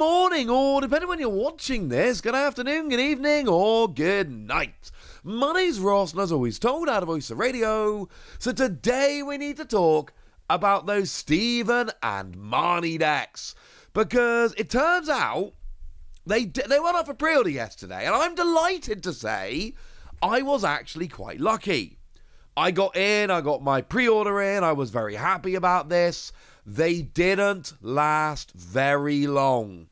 morning, or depending when you're watching this, good afternoon, good evening, or good night. My name's Ross, and as always told, out of Voice of Radio. So today we need to talk about those Steven and Marnie decks, because it turns out they went up for pre-order yesterday, and I'm delighted to say I was actually quite lucky. I got in, I got my pre-order in, I was very happy about this. They didn't last very long.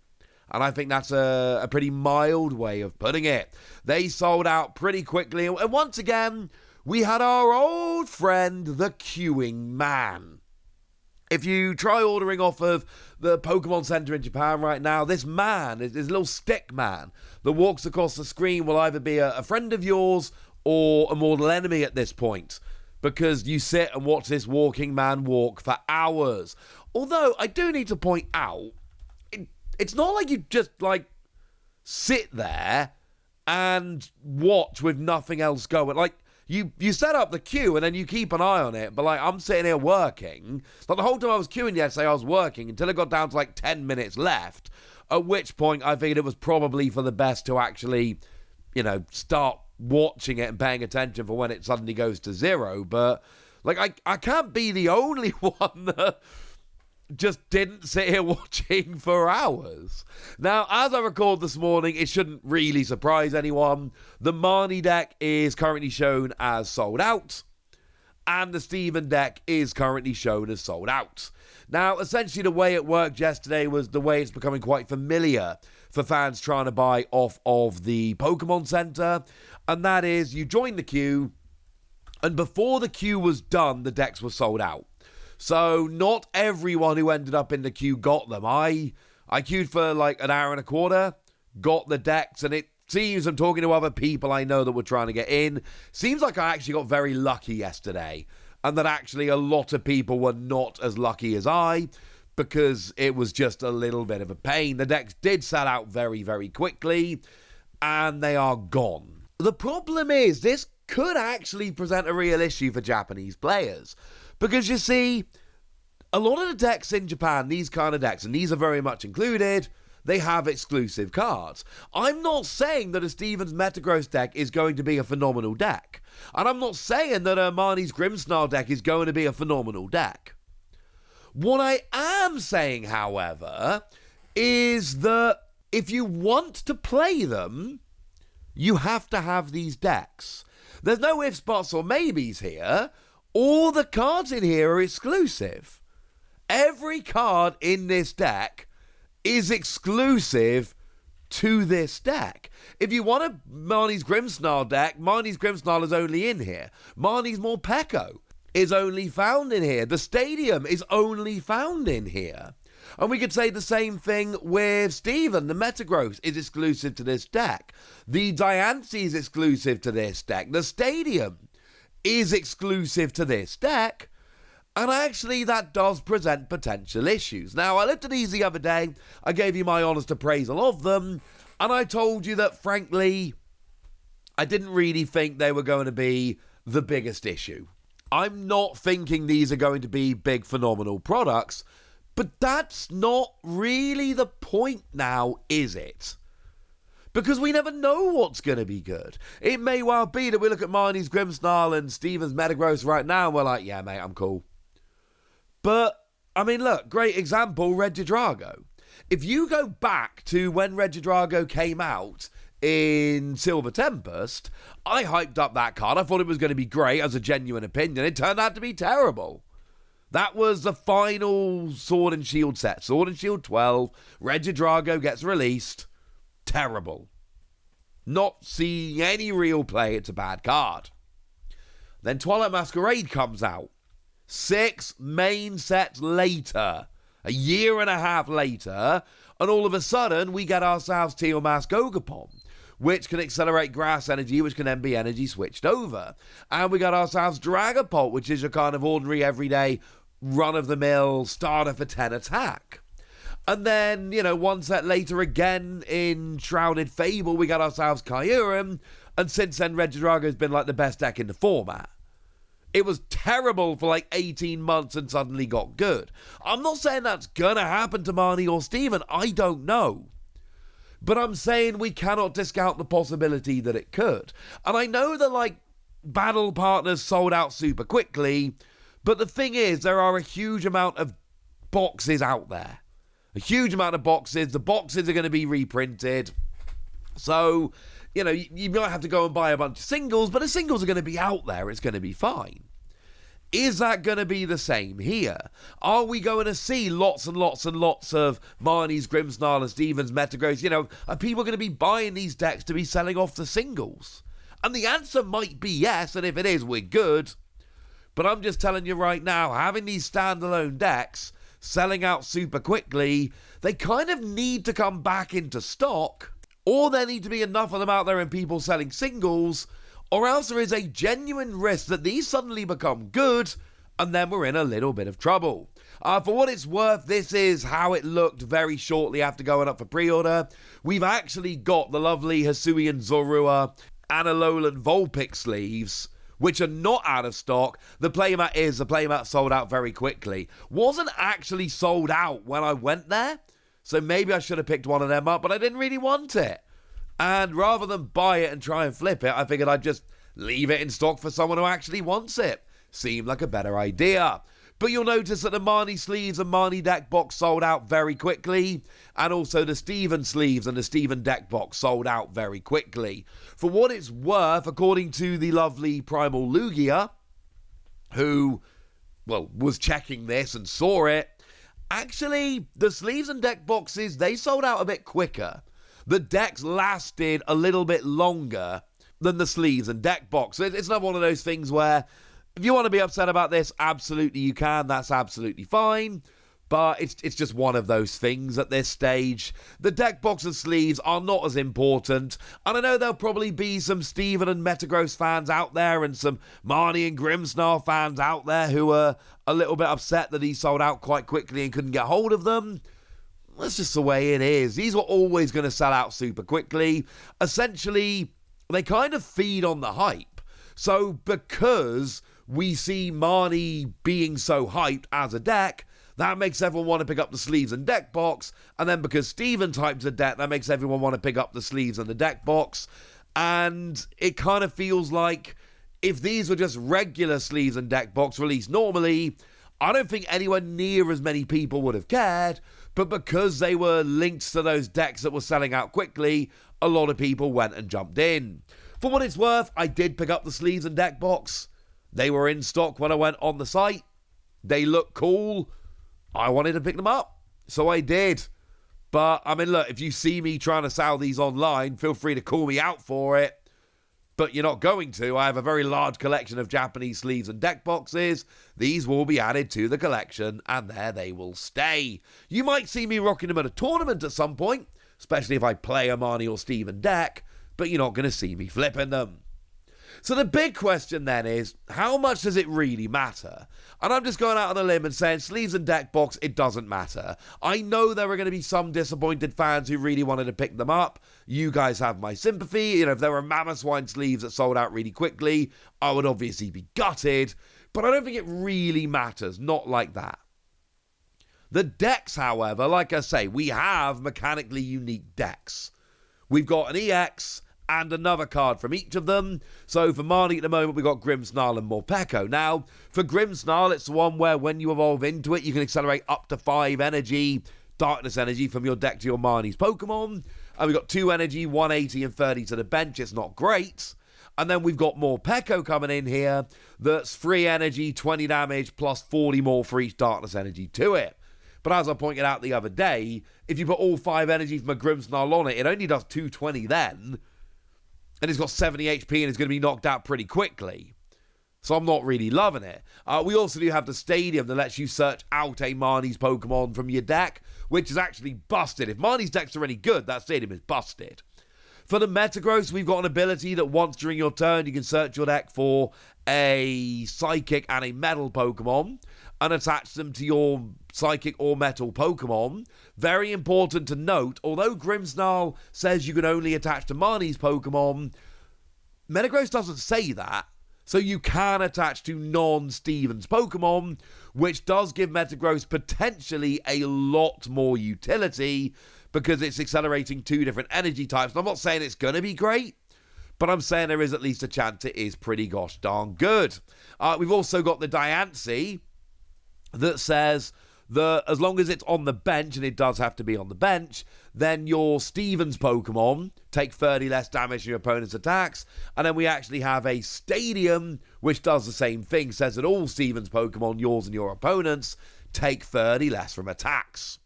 And I think that's a pretty mild way of putting it. They sold out pretty quickly. And once again, we had our old friend, the queuing man. If you try ordering off of the Pokémon Center in Japan right now, this man, this little stick man that walks across the screen will either be a friend of yours or a mortal enemy at this point, because you sit and watch this walking man walk for hours. Although, I do need to point out, it's not like you just, sit there and watch with nothing else going. You set up the queue and then you keep an eye on it, but, I'm sitting here working. The whole time I was queuing yesterday, I was working until it got down to, 10 minutes left, at which point I figured it was probably for the best to actually, start watching it and paying attention for when it suddenly goes to zero. But I can't be the only one that just didn't sit here watching for hours. Now, as I record this morning, it shouldn't really surprise anyone. The Marnie deck is currently shown as sold out, and the Steven deck is currently shown as sold out. Now, essentially the way it worked yesterday was the way it's becoming quite familiar for fans trying to buy off of the Pokémon Center, and that is you join the queue, and before the queue was done, the decks were sold out. So not everyone who ended up in the queue got them. I queued for an hour and a quarter, got the decks, and it seems, I'm talking to other people I know that were trying to get in, seems like I actually got very lucky yesterday, and that actually a lot of people were not as lucky as I, because it was just a little bit of a pain. The decks did sell out very, very quickly, and they are gone. The problem is, this could actually present a real issue for Japanese players, because you see, a lot of the decks in Japan, these kind of decks, and these are very much included, they have exclusive cards. I'm not saying that a Steven's Metagross deck is going to be a phenomenal deck, and I'm not saying that a Marnie's Grimmsnarl deck is going to be a phenomenal deck. What I am saying, however, is that if you want to play them, you have to have these decks. There's no ifs, buts, or maybes here. All the cards in here are exclusive. Every card in this deck is exclusive to this deck. If you want a Marnie's Grimmsnarl deck, Marnie's Grimmsnarl is only in here. Marnie's Morpeko is only found in here. The Stadium is only found in here. And we could say the same thing with Steven. The Metagross is exclusive to this deck. The Diancie is exclusive to this deck. The Stadium is exclusive to this deck. And actually, that does present potential issues. Now, I looked at these the other day. I gave you my honest appraisal of them. And I told you that, frankly, I didn't really think they were going to be the biggest issue. I'm not thinking these are going to be big, phenomenal products. But that's not really the point now, is it? Because we never know what's going to be good. It may well be that we look at Marnie's Grimmsnarl and Steven's Metagross right now and we're like, yeah, mate, I'm cool. But, look, great example, Regidrago. If you go back to when Regidrago came out in Silver Tempest, I hyped up that card. I thought it was going to be great as a genuine opinion. It turned out to be terrible. That was the final Sword and Shield set. Sword and Shield 12. Regidrago gets released. Terrible. Not seeing any real play. It's a bad card. Then Twilight Masquerade comes out. 6 main sets later. A year and a half later. And all of a sudden, we get ourselves Teal'c Gogapon, which can accelerate grass energy, which can then be energy switched over. And we got ourselves Dragapult, which is your kind of ordinary, everyday, run-of-the-mill starter for 10 attack. And then, one set later again in Shrouded Fable, we got ourselves Kyurem, and since then Regidrago has been the best deck in the format. It was terrible for like 18 months and suddenly got good. I'm not saying that's gonna happen to Marnie or Steven, I don't know. But I'm saying we cannot discount the possibility that it could. And I know that like battle partners sold out super quickly, but the thing is there are a huge amount of boxes out there. A huge amount of boxes. The boxes are going to be reprinted. So, you know, you might have to go and buy a bunch of singles, but the singles are going to be out there. It's going to be fine. Is that going to be the same here? Are we going to see lots and lots and lots of Marnie's, Grimmsnarl and Steven's Metagross? You know, are people going to be buying these decks to be selling off the singles? And the answer might be yes, and if it is, we're good. But I'm just telling you right now, having these standalone decks selling out super quickly, they kind of need to come back into stock, or there need to be enough of them out there and people selling singles, or else there is a genuine risk that these suddenly become good, and then we're in a little bit of trouble. For what it's worth, this is how it looked very shortly after going up for pre-order. We've actually got the lovely Hisuian Zorua and Alolan Vulpix sleeves, which are not out of stock. The playmat sold out very quickly. Wasn't actually sold out when I went there, so maybe I should have picked one of them up, but I didn't really want it. And rather than buy it and try and flip it, I figured I'd just leave it in stock for someone who actually wants it. Seemed like a better idea. But you'll notice that the Marnie sleeves and Marnie deck box sold out very quickly, and also the Steven sleeves and the Steven deck box sold out very quickly. For what it's worth, according to the lovely Primal Lugia, who, well, was checking this and saw it, actually, the sleeves and deck boxes, they sold out a bit quicker. The decks lasted a little bit longer than the sleeves and deck box. It's not one of those things where, if you want to be upset about this, absolutely you can. That's absolutely fine. But it's just one of those things at this stage. The deck box and sleeves are not as important. And I know there'll probably be some Steven and Metagross fans out there and some Marnie and Grimmsnarl fans out there who are a little bit upset that he sold out quite quickly and couldn't get hold of them. That's just the way it is. These were always going to sell out super quickly. Essentially, they kind of feed on the hype. So because we see Marnie being so hyped as a deck, that makes everyone want to pick up the sleeves and deck box. And then because Steven's hyped a deck, that makes everyone want to pick up the sleeves and the deck box. And it kind of feels like if these were just regular sleeves and deck box released normally, I don't think anywhere near as many people would have cared. But because they were linked to those decks that were selling out quickly, a lot of people went and jumped in. For what it's worth, I did pick up the sleeves and deck box. They were in stock when I went on the site. They look cool. I wanted to pick them up, so I did. But, I mean, look, if you see me trying to sell these online, feel free to call me out for it. But you're not going to. I have a very large collection of Japanese sleeves and deck boxes. These will be added to the collection, and there they will stay. You might see me rocking them at a tournament at some point, especially if I play a Marnie or Steven deck, but you're not going to see me flipping them. So the big question then is, how much does it really matter? And I'm just going out on a limb and saying sleeves and deck box, it doesn't matter. I know there are going to be some disappointed fans who really wanted to pick them up. You guys have my sympathy. You know, if there were Mammoth sleeves that sold out really quickly, I would obviously be gutted. But I don't think it really matters. Not like that. The decks, however, like I say, we have mechanically unique decks. We've got an EX and another card from each of them. So for Marnie at the moment, we've got Grimmsnarl and Morpeko. Now, for Grimmsnarl, it's the one where when you evolve into it, you can accelerate up to 5 energy, darkness energy, from your deck to your Marnie's Pokemon. And we've got 2 energy, 180 and 30 to the bench. It's not great. And then we've got Morpeko coming in here. That's 3 energy, 20 damage, plus 40 more for each darkness energy to it. But as I pointed out the other day, if you put all 5 energy from a Grimmsnarl on it, it only does 220 then. And it's got 70 HP and it's going to be knocked out pretty quickly. So I'm not really loving it. We also do have the stadium that lets you search out a Marnie's Pokemon from your deck, which is actually busted. If Marnie's decks are any good, that stadium is busted. For the Metagross, we've got an ability that once during your turn, you can search your deck for a Psychic and a Metal Pokemon and attach them to your Psychic or Metal Pokemon. Very important to note, although Grimmsnarl says you can only attach to Marnie's Pokemon, Metagross doesn't say that. So you can attach to non-Steven's Pokemon, which does give Metagross potentially a lot more utility because it's accelerating 2 different energy types. And I'm not saying it's going to be great, but I'm saying there is at least a chance it is pretty gosh darn good. We've also got the Diancie that says that as long as it's on the bench, and it does have to be on the bench, then your Steven's Pokemon take 30 less damage from your opponent's attacks. And then we actually have a Stadium, which does the same thing, says that all Steven's Pokemon, yours and your opponent's, take 30 less from attacks.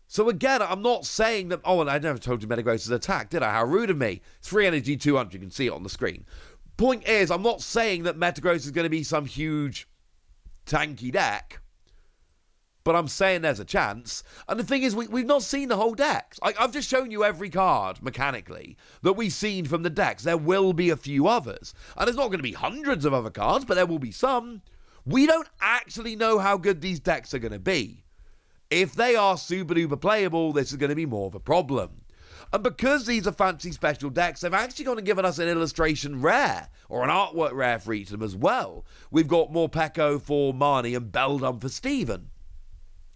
So again, I'm not saying that, and I never told you Metagross's attack, did I? How rude of me. It's 3 energy, 200, you can see it on the screen. Point is, I'm not saying that Metagross is going to be some huge tanky deck, but I'm saying there's a chance. And the thing is, we've not seen the whole decks. I've just shown you every card, mechanically, that we've seen from the decks. There will be a few others. And there's not going to be hundreds of other cards, but there will be some. We don't actually know how good these decks are going to be. If they are super duper playable, this is going to be more of a problem. And because these are fancy special decks, they've actually gone and given us an illustration rare, or an artwork rare for each of them as well. We've got Morpeko for Marnie and Beldum for Steven.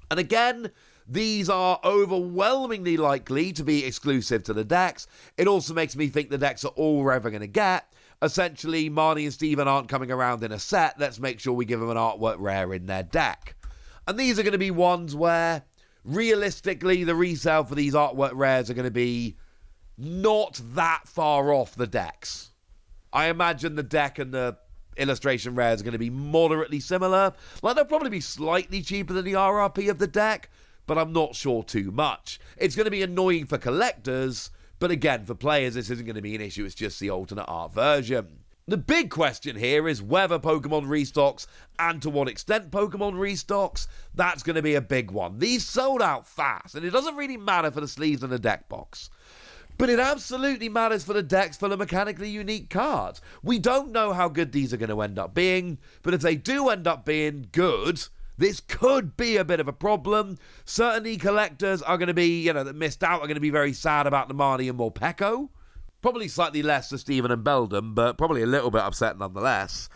And again, these are overwhelmingly likely to be exclusive to the decks. It also makes me think the decks are all we're ever going to get. Essentially, Marnie and Steven aren't coming around in a set. Let's make sure we give them an artwork rare in their deck. And these are going to be ones where, realistically, the resale for these artwork rares are going to be not that far off the decks. I imagine the deck and the illustration rares are going to be moderately similar. Like, they'll probably be slightly cheaper than the RRP of the deck, but I'm not sure too much. It's going to be annoying for collectors, but again, for players, this isn't going to be an issue. It's just the alternate art version. The big question here is whether Pokemon restocks and to what extent Pokemon restocks. That's going to be a big one. These sold out fast, and it doesn't really matter for the sleeves and the deck box. But it absolutely matters for the decks full of mechanically unique cards. We don't know how good these are going to end up being, but if they do end up being good, this could be a bit of a problem. Certainly collectors are going to be, that missed out, are going to be very sad about the Marnie and Morpeko. Probably slightly less for Steven and Beldum, but probably a little bit upset nonetheless.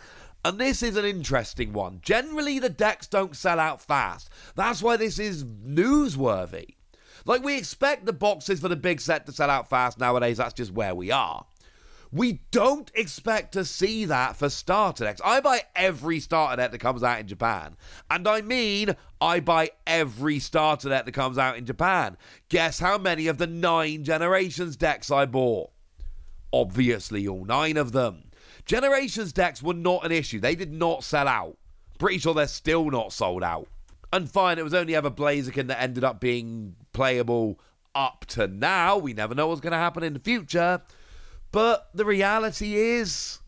And this is an interesting one. Generally, the decks don't sell out fast. That's why this is newsworthy. Like, we expect the boxes for the big set to sell out fast nowadays. That's just where we are. We don't expect to see that for starter decks. I buy every starter deck that comes out in Japan. And I mean, I buy every starter deck that comes out in Japan. Guess how many of the 9 Generations decks I bought? Obviously, all 9 of them. Generations decks were not an issue. They did not sell out. Pretty sure they're still not sold out. And fine, it was only ever Blaziken that ended up being playable up to now. We never know what's going to happen in the future. But the reality is,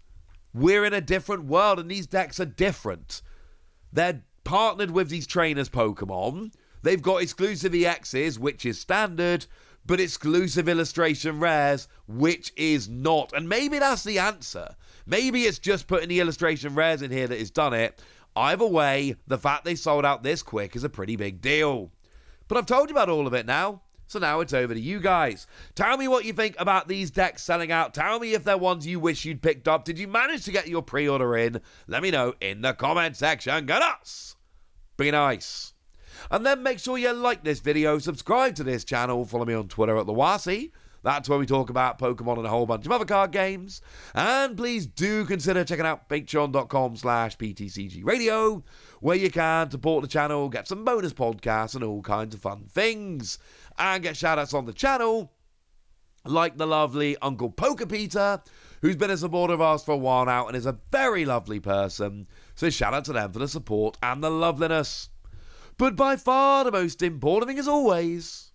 we're in a different world, and these decks are different. They're partnered with these trainers Pokemon. They've got exclusive EXs, which is standard, but exclusive illustration rares, which is not. And maybe that's the answer. Maybe it's just putting the illustration rares in here that has done it. Either way, the fact they sold out this quick is a pretty big deal. But I've told you about all of it now, so now it's over to you guys. Tell me what you think about these decks selling out. Tell me if they're ones you wish you'd picked up. Did you manage to get your pre-order in? Let me know in the comment section. Go nuts! Be nice. And then make sure you like this video, subscribe to this channel, follow me on Twitter at @TheWasi. That's where we talk about Pokemon and a whole bunch of other card games. And please do consider checking out patreon.com/PTCG Radio, where you can support the channel, get some bonus podcasts and all kinds of fun things. And get shout-outs on the channel, like the lovely Uncle Pokepeter, who's been a supporter of ours for a while now and is a very lovely person. So shout out to them for the support and the loveliness. But by far the most important thing as always,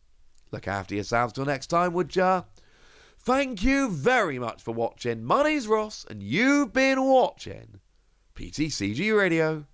look after yourselves till next time, would ya? Thank you very much for watching. My name's Ross, and you've been watching PTCG Radio.